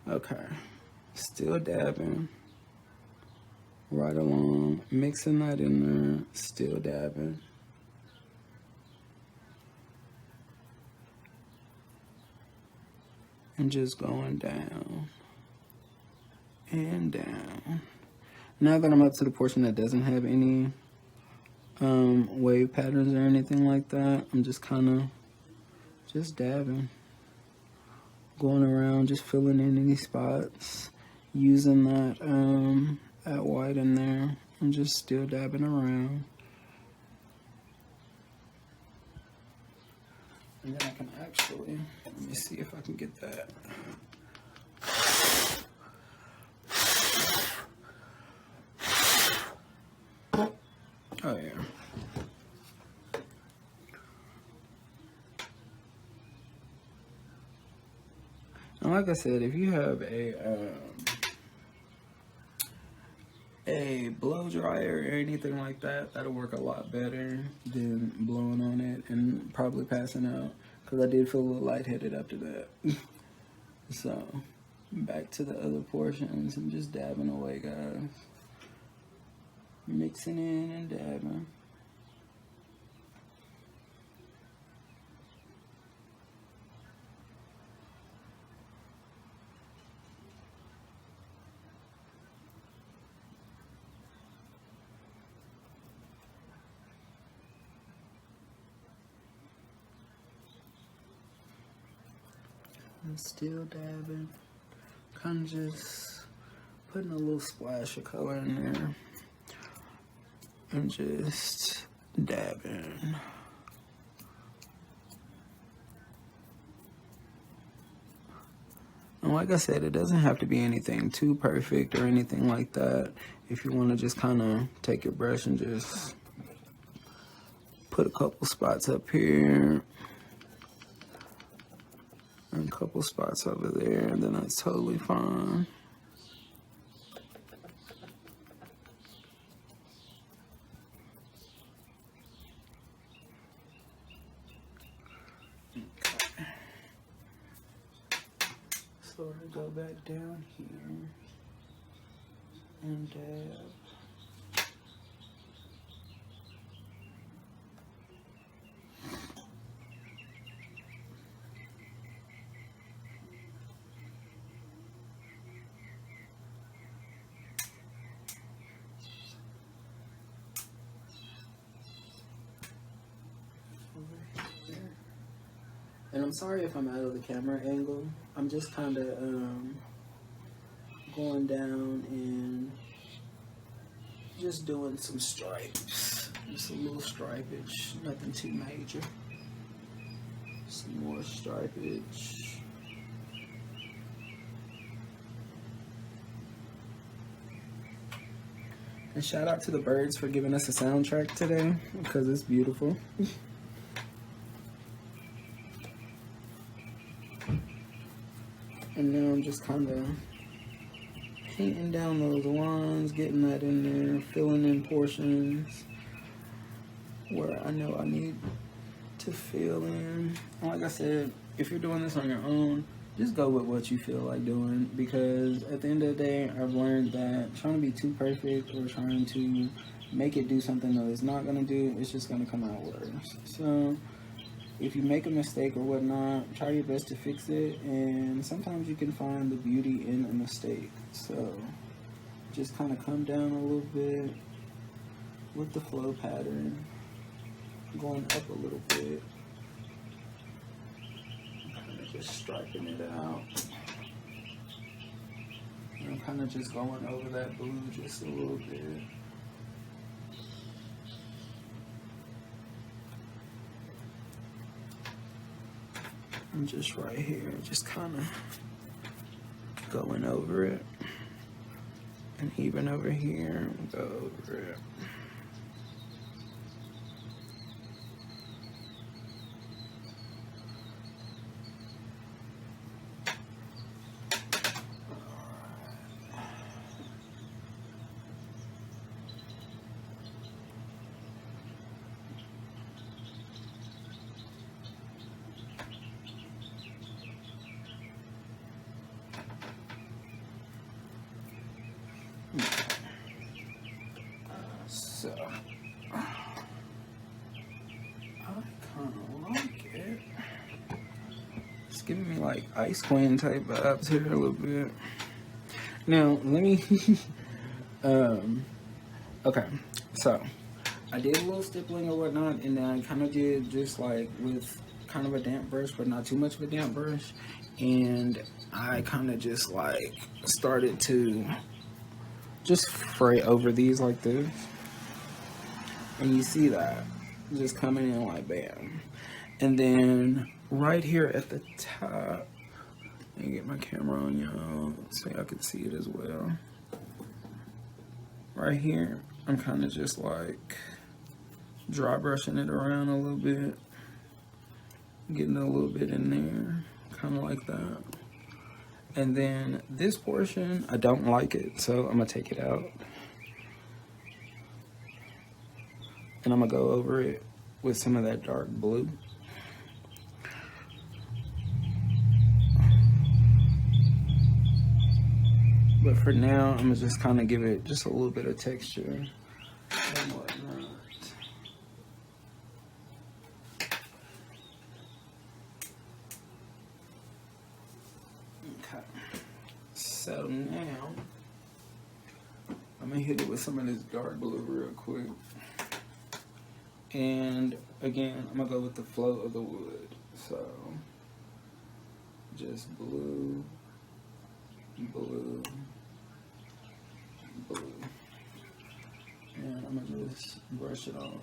Okay, still dabbing right along, mixing that in there, still dabbing. And just going down and down. Now that I'm up to the portion that doesn't have any wave patterns or anything like that, I'm just kind of just dabbing, going around, just filling in any spots, using that white in there, and just still dabbing around. And then I can actually, let me see if I can get that. Oh yeah. And like I said, if you have a blow dryer or anything like that, that'll work a lot better than blowing on it and probably passing out, because I did feel a little lightheaded after that. So back to the other portions and just dabbing away, guys. Mixing in and dabbing. And still dabbing, kind of just putting a little splash of color in there and just dabbing. And like I said, it doesn't have to be anything too perfect or anything like that. If you want to just kind of take your brush and just put a couple spots up here and a couple spots over there, and then that's totally fine. Okay. So I go back down here and dab. And I'm sorry if I'm out of the camera angle. I'm just kind of going down and just doing some stripes. Just a little stripage, nothing too major. Some more stripage. And shout out to the birds for giving us a soundtrack today, because it's beautiful. And now I'm just kind of painting down those lines, getting that in there, filling in portions where I know I need to fill in. And like I said, if you're doing this on your own, just go with what you feel like doing, because at the end of the day, I've learned that trying to be too perfect or trying to make it do something that it's not going to do, it's just going to come out worse. So if you make a mistake or whatnot, try your best to fix it, and sometimes you can find the beauty in a mistake. So just kind of come down a little bit with the flow pattern, going up a little bit, kind of just striping it out. And I'm kind of just going over that blue just a little bit. I'm just right here, just kind of going over it. And even over here, go over it. giving me like Ice Queen type vibes here a little bit. Now, let me, okay, so I did a little stippling or whatnot, and then I kind of did just like with kind of a damp brush, but not too much of a damp brush. And I kind of just like started to just fray over these like this. And you see that just coming in like bam. And then right here at the top, let me get my camera on y'all so y'all can see it as well. Right here, I'm kind of just like dry brushing it around a little bit, getting a little bit in there, kind of like that. And then this portion, I don't like it, so I'm gonna take it out. And I'm gonna go over it with some of that dark blue. But for now, I'm gonna just kind of give it just a little bit of texture and whatnot. Okay. So now, I'm gonna hit it with some of this dark blue real quick. And again, I'm gonna go with the flow of the wood. So, just blue, blue, blue. And I'm gonna just brush it on.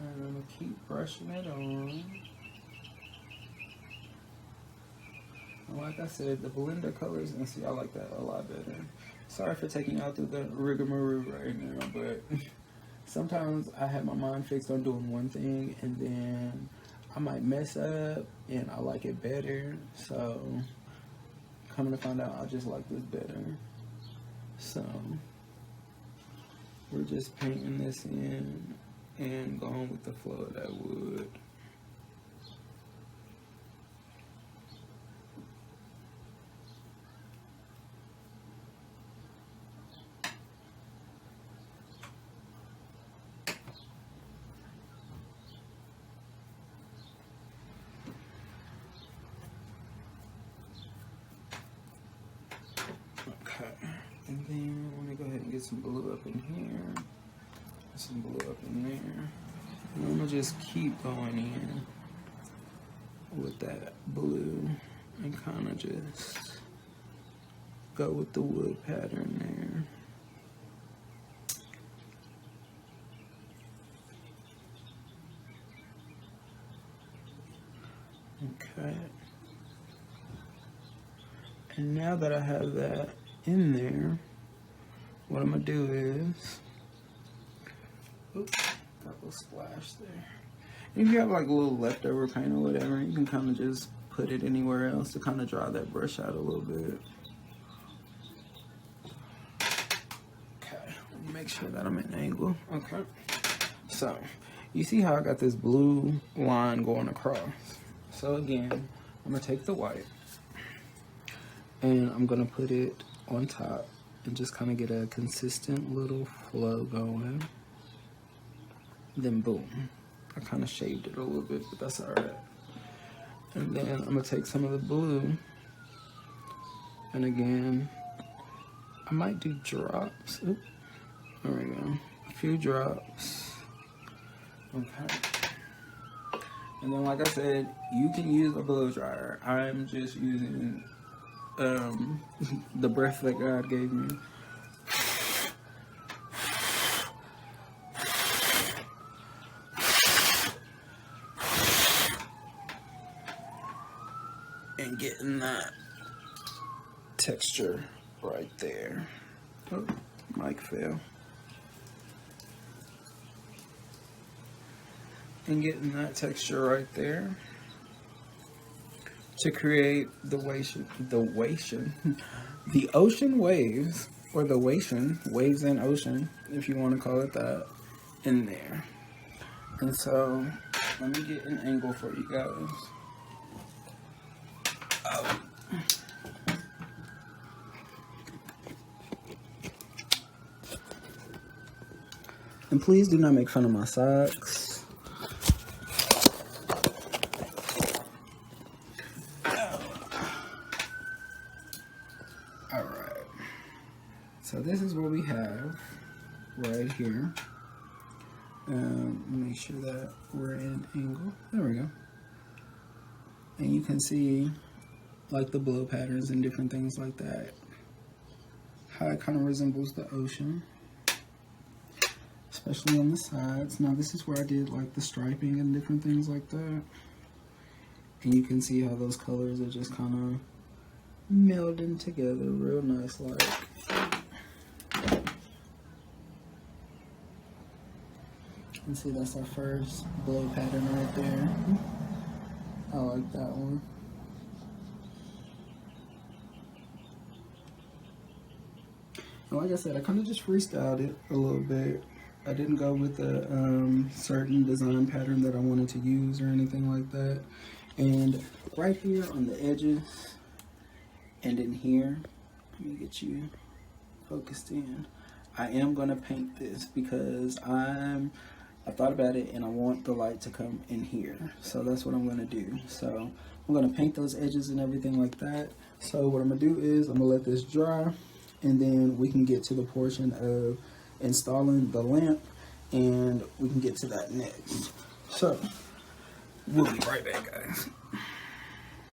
And I'm gonna keep brushing it on. And like I said, the blender colors, and see, I like that a lot better. Sorry for taking y'all through the rigmarole right now, but sometimes I have my mind fixed on doing one thing, and then I might mess up, and I like it better. So, coming to find out, I just like this better. So, we're just painting this in and going with the flow of that wood. Okay, and then I'm gonna go ahead and get some blue up in here, some blue up in there. And I'm gonna just keep going in with that blue and kind of just go with the wood pattern there. Okay. And now that I have that in there, what I'm gonna do is, oops, got a little splash there. And if you have like a little leftover paint or whatever, you can kind of just put it anywhere else to kind of dry that brush out a little bit. Okay, let me make sure that I'm at an angle. Okay, so you see how I got this blue line going across. So again, I'm gonna take the white and I'm gonna put it on top and just kind of get a consistent little flow going. Then boom, I kind of shaved it a little bit, but that's all right. And then I'm gonna take some of the blue, and again, I might do drops. Oop, there we go, a few drops. Okay. And then, like I said, you can use a blow dryer. I'm just using the breath that God gave me. And getting that texture right there. Oh, mic fell. And getting that texture right there to create the ocean waves, or the waves and ocean, if you want to call it that, in there. And so, let me get an angle for you guys. Oh. And please do not make fun of my socks. Alright. So this is what we have right here. Make sure that we're in angle. There we go. And you can see like the blow patterns and different things like that. How it kind of resembles the ocean, especially on the sides. Now this is where I did like the striping and different things like that. And you can see how those colors are just kind of melding together real nice like. And see, that's our first blow pattern right there. I like that one. And like I said, I kind of just freestyled it a little bit. I didn't go with a certain design pattern that I wanted to use or anything like that. And right here on the edges and in here, let me get you focused in. I am going to paint this because I thought about it and I want the light to come in here. So that's what I'm going to do. So I'm going to paint those edges and everything like that. So what I'm going to do is I'm going to let this dry, and then we can get to the portion of installing the lamp, and we can get to that next. So we'll be right back, guys.